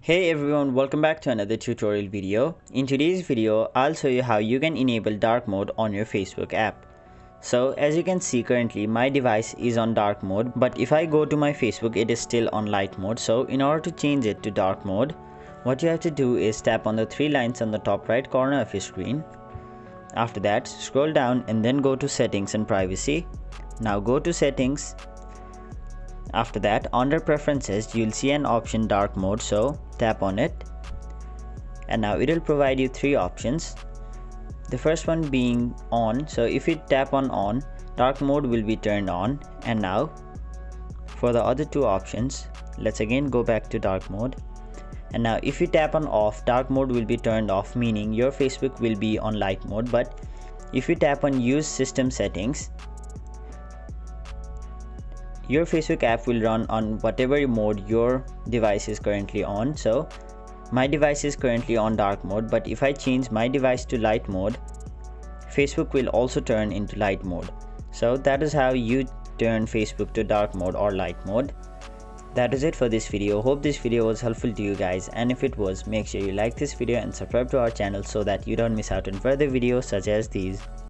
Hey everyone, welcome back to another tutorial video. In today's video, I'll show you how you can enable dark mode on your Facebook app. So as you can see, currently my device is on dark mode, but if I go to my Facebook, it is still on light mode. So in order to change it to dark mode, what you have to do is tap on the three lines on the top right corner of your screen. After that, scroll down and then go to settings and privacy. Now go to settings. After that, under preferences, you'll see an option dark mode, so tap on it, and now it will provide you three options. The first one being on, so if you tap on dark mode will be turned on. And now for the other two options, let's again go back to dark mode, and now if you tap on off, dark mode will be turned off, meaning your Facebook will be on light mode. But if you tap on use system settings, your Facebook app will run on whatever mode your device is currently on. So my device is currently on dark mode, but if I change my device to light mode, Facebook will also turn into light mode. So that is how you turn Facebook to dark mode or light mode. That is it for this video. Hope this video was helpful to you guys, and if it was, make sure you like this video and subscribe to our channel so that you don't miss out on further videos such as these.